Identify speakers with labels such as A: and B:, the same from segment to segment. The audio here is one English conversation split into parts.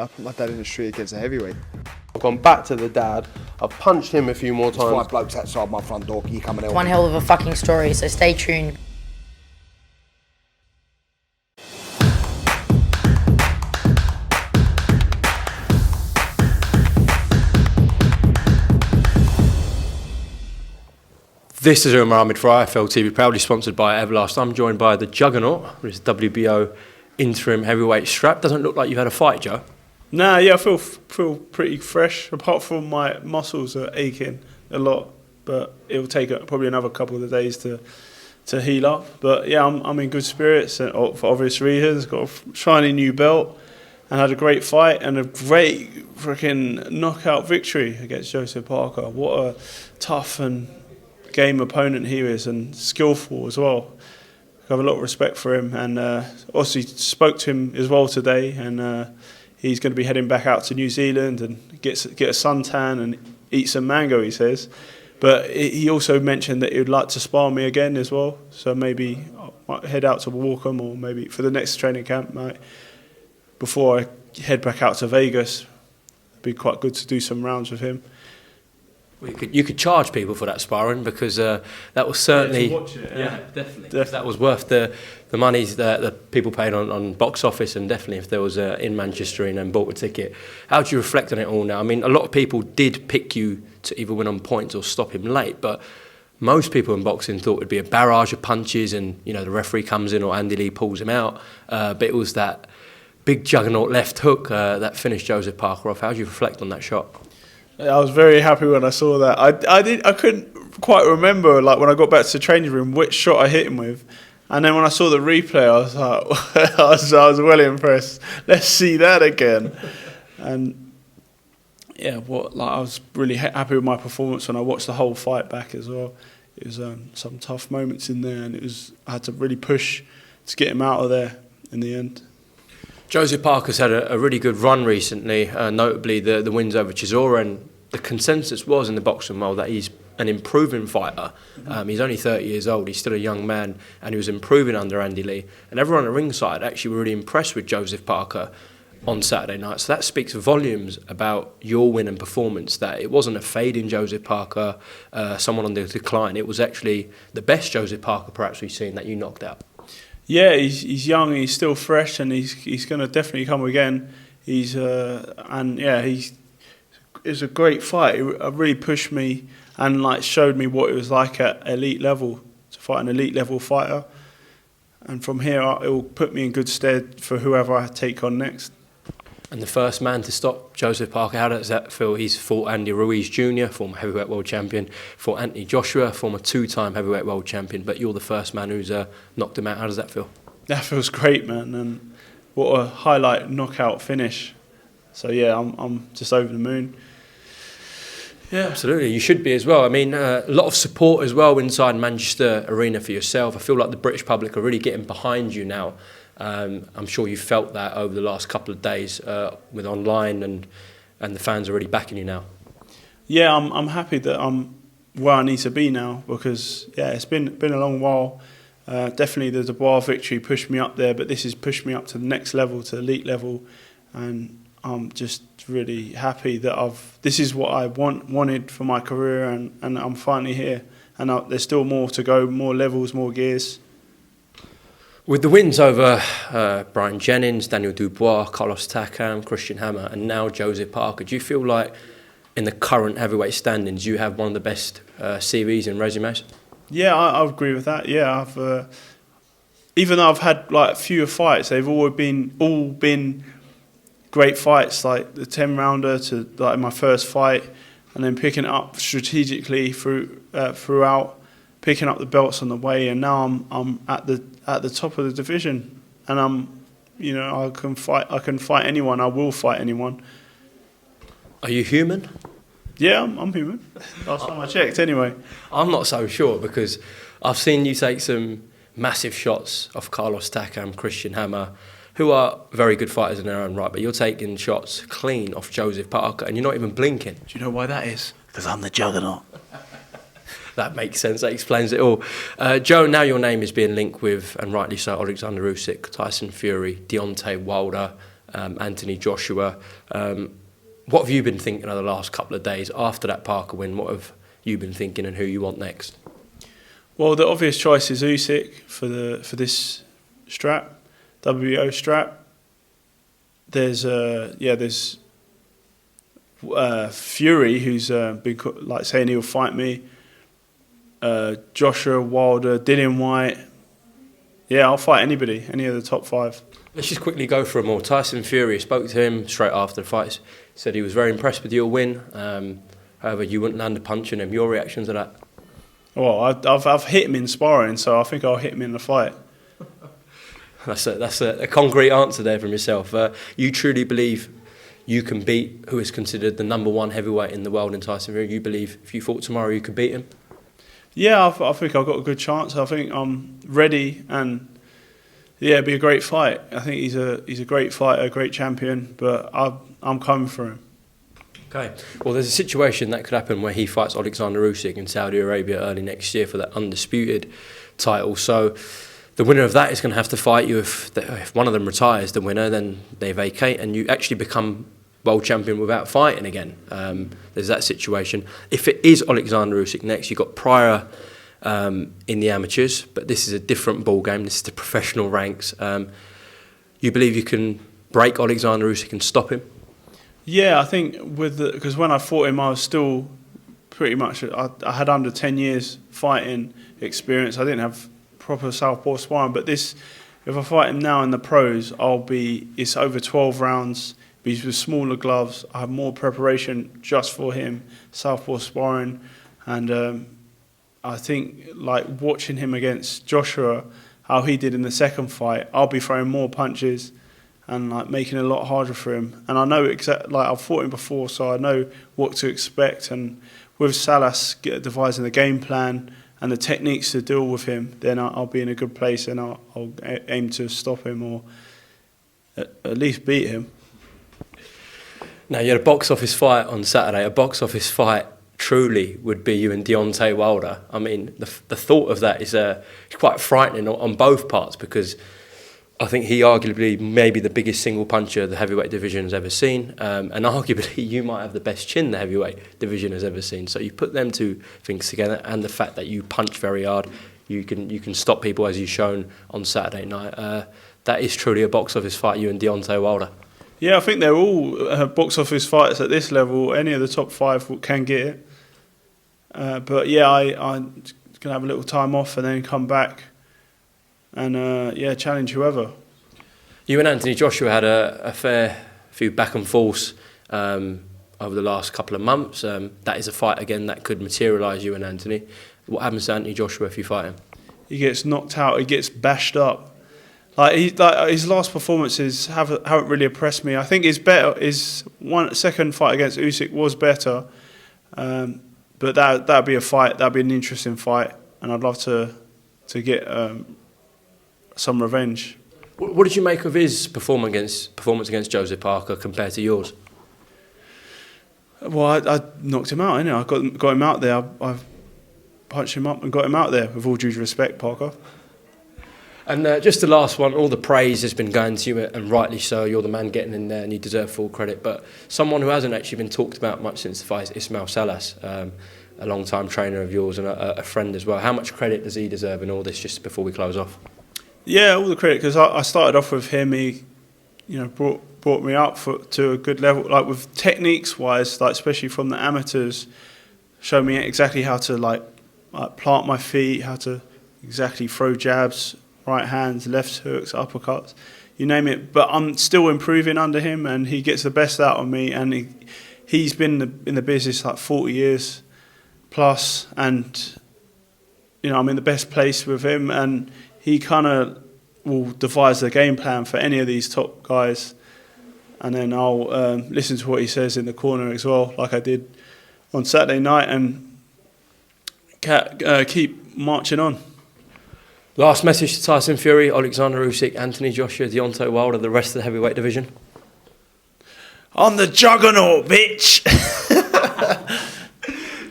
A: I put my dad in the street against a heavyweight.
B: I've gone back to the dad. I've punched him a few more times.
C: There's 5 blokes outside my front door. Can you come and help
D: One
C: me?
D: hell of a fucking story, so stay tuned.
B: This is Umar Ahmed for IFL TV, proudly sponsored by Everlast. I'm joined by the Juggernaut, who's WBO interim heavyweight strap. Doesn't look like you've had a fight, Joe.
E: Nah, yeah, I feel pretty fresh. Apart from my muscles are aching a lot, but it'll take probably another couple of days to heal up. But yeah, I'm in good spirits for obvious reasons. Got a shiny new belt and had a great fight and a great freaking knockout victory against Joseph Parker. What a tough and game opponent he is, and skillful as well. I have a lot of respect for him, and also spoke to him as well today, and he's going to be heading back out to New Zealand and get a suntan and eat some mango, he says. But he also mentioned that he would like to spar me again as well, so maybe I might head out to Walkham, or maybe for the next training camp, before I head back out to Vegas. It'd be quite good to do some rounds with him.
B: You could charge people for that sparring, because that was certainly
E: to watch it, yeah.
B: Definitely. That was worth the money that the people paid on box office, and definitely if there was in Manchester and then bought a ticket. How do you reflect on it all now? I mean, a lot of people did pick you to either win on points or stop him late, but most people in boxing thought it'd be a barrage of punches, and the referee comes in or Andy Lee pulls him out. But it was that big juggernaut left hook that finished Joseph Parker off. How do you reflect on that shot?
E: I was very happy when I saw that. I couldn't quite remember, like when I got back to the training room, which shot I hit him with, and then when I saw the replay, I was like, I was well impressed. Let's see that again. And yeah, I was really happy with my performance when I watched the whole fight back as well. It was some tough moments in there, and I had to really push to get him out of there in the end.
B: Joseph Parker's had a really good run recently, notably the wins over Chisora, and the consensus was in the boxing world that he's an improving fighter. He's only 30 years old, he's still a young man, and he was improving under Andy Lee. And everyone at ringside actually were really impressed with Joseph Parker on Saturday night. So that speaks volumes about your win and performance, that it wasn't a fade in Joseph Parker, someone on the decline. It was actually the best Joseph Parker perhaps we've seen that you knocked out.
E: Yeah, he's young, he's still fresh, and he's going to definitely come again. It's a great fight. It really pushed me and showed me what it was like at elite level to fight an elite level fighter. And from here, it will put me in good stead for whoever I take on next.
B: And the first man to stop Joseph Parker, how does that feel? He's fought Andy Ruiz Jr., former heavyweight world champion, fought Anthony Joshua, former 2-time heavyweight world champion, but you're the first man who's knocked him out. How does that feel?
E: That feels great, man, and what a highlight knockout finish. So yeah, I'm just over the moon.
B: Yeah, absolutely. You should be as well. I mean, a lot of support as well inside Manchester Arena for yourself. I feel like the British public are really getting behind you now. I'm sure you felt that over the last couple of days with online, and the fans are really backing you now. Yeah,
E: I'm happy that I'm where I need to be now, because it's been a long while. Definitely the Dubois victory pushed me up there, but this has pushed me up to the next level, to elite level, and I'm just really happy that this is what I wanted for my career, and I'm finally here. And there's still more to go, more levels, more gears.
B: With the wins over Brian Jennings, Daniel Dubois, Carlos Takam, Christian Hammer, and now Joseph Parker, do you feel like in the current heavyweight standings you have one of the best CVs and resumes? Yeah,
E: I agree with that. Yeah, even though I've had fewer fights, they've all been great fights, like the 10-rounder to my first fight, and then picking it up strategically throughout. Picking up the belts on the way, and now I'm at the top of the division, and I can fight anyone. I will fight anyone.
B: Are you human?
E: Yeah, I'm human. Last time I checked, anyway.
B: I'm not so sure, because I've seen you take some massive shots off Carlos Takam, Christian Hammer, who are very good fighters in their own right, but you're taking shots clean off Joseph Parker, and you're not even blinking.
C: Do you know why that is? Because I'm the Juggernaut.
B: That makes sense. That explains it all. Joe, now your name is being linked with, and rightly so, Alexander Usyk, Tyson Fury, Deontay Wilder, Anthony Joshua. What have you been thinking of the last couple of days after that Parker win? What have you been thinking, and who you want next?
E: Well, the obvious choice is Usyk for this strap, WBO strap. There's Fury, who's been like saying he'll fight me. Joshua, Wilder, Dillian White. Yeah, I'll fight anybody, any of the top 5.
B: Let's just quickly go for them all. Tyson Fury, spoke to him straight after the fight. Said he was very impressed with your win. However, you wouldn't land a punch on him. Your reaction to that?
E: Well, I've hit him in sparring, so I think I'll hit him in the fight.
B: That's a concrete answer there from yourself. You truly believe you can beat who is considered the #1 heavyweight in the world in Tyson Fury? You believe if you fought tomorrow you could beat him?
E: Yeah, I think I've got a good chance. I think I'm ready, and yeah, it'd be a great fight. I think he's a great fighter, a great champion, but I'm coming for him.
B: Okay. Well, there's a situation that could happen where he fights Alexander Usyk in Saudi Arabia early next year for that undisputed title. So the winner of that is going to have to fight you. If one of them retires, the winner, then they vacate and you actually become world champion without fighting again. There's that situation. If it is Alexander Usyk next, you've got Pryor in the amateurs, but this is a different ball game. This is the professional ranks. You believe you can break Alexander Usyk and stop him?
E: Yeah, I think because when I fought him, I was still pretty much. I had under 10 years fighting experience. I didn't have proper southpaw sparring, but if I fight him now in the pros, it's over 12 rounds. He's with smaller gloves. I have more preparation just for him, southpaw sparring, and I think like watching him against Joshua, how he did in the second fight, I'll be throwing more punches and like making it a lot harder for him. And I know I've fought him before, so I know what to expect. And with Salas devising the game plan and the techniques to deal with him, then I'll be in a good place, and I'll aim to stop him or at least beat him.
B: Now, you had a box office fight on Saturday. A box office fight truly would be you and Deontay Wilder. I mean, the thought of that is quite frightening on both parts, because I think he arguably may be the biggest single puncher the heavyweight division has ever seen, and arguably you might have the best chin the heavyweight division has ever seen. So you put them two things together, and the fact that you punch very hard, you can stop people as you've shown on Saturday night. That is truly a box office fight, you and Deontay Wilder.
E: Yeah, I think they're all box office fighters at this level. Any of the top 5 can get it. But yeah, I'm going to have a little time off and then come back and challenge whoever. You
B: and Anthony Joshua had a fair few back and forths over the last couple of months. That is a fight again that could materialise you and Anthony. What happens to Anthony Joshua if you fight him? He
E: gets knocked out. He gets bashed up. His last performances haven't really impressed me. I think his second fight against Usyk was better, but that'd be a fight. That'd be an interesting fight, and I'd love to get some revenge.
B: What did you make of his performance against Joseph Parker compared to yours?
E: Well, I knocked him out, innit? I got him out there. I punched him up and got him out there. With all due respect, Parker.
B: And just the last one, all the praise has been going to you, and rightly so. You're the man getting in there and you deserve full credit. But someone who hasn't actually been talked about much since the fight is Ismail Salas, a long-time trainer of yours and a friend as well. How much credit does he deserve in all this, just before we close off?
E: Yeah, all the credit, because I started off with him. He brought me up to a good level, like with techniques-wise, like especially from the amateurs, showed me exactly how to like plant my feet, how to exactly throw jabs, right hands, left hooks, uppercuts, you name it. But I'm still improving under him, and he gets the best out of me. And he's been in the business like 40 years plus, and I'm in the best place with him. And he kind of will devise the game plan for any of these top guys, and then I'll listen to what he says in the corner as well, like I did on Saturday night, and keep marching on.
B: Last message to Tyson Fury, Alexander Usyk, Anthony Joshua, Deontay Wilder, the rest of the heavyweight division.
E: On the juggernaut, bitch!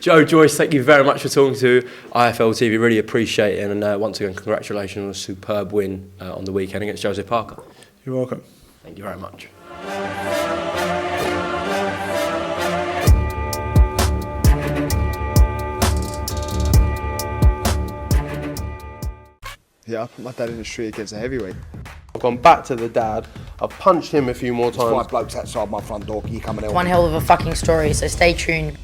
B: Joe, Joyce, thank you very much for talking to IFL TV. Really appreciate it. And once again, congratulations on a superb win on the weekend against Joseph Parker.
E: You're welcome.
B: Thank you very much.
A: Yeah, I put my dad in the street against a heavyweight.
F: I've gone back to the dad. I've punched him a few more
C: There's 5
F: times.
C: blokes outside my front door. You coming out?
D: One hell of a fucking story, so stay tuned.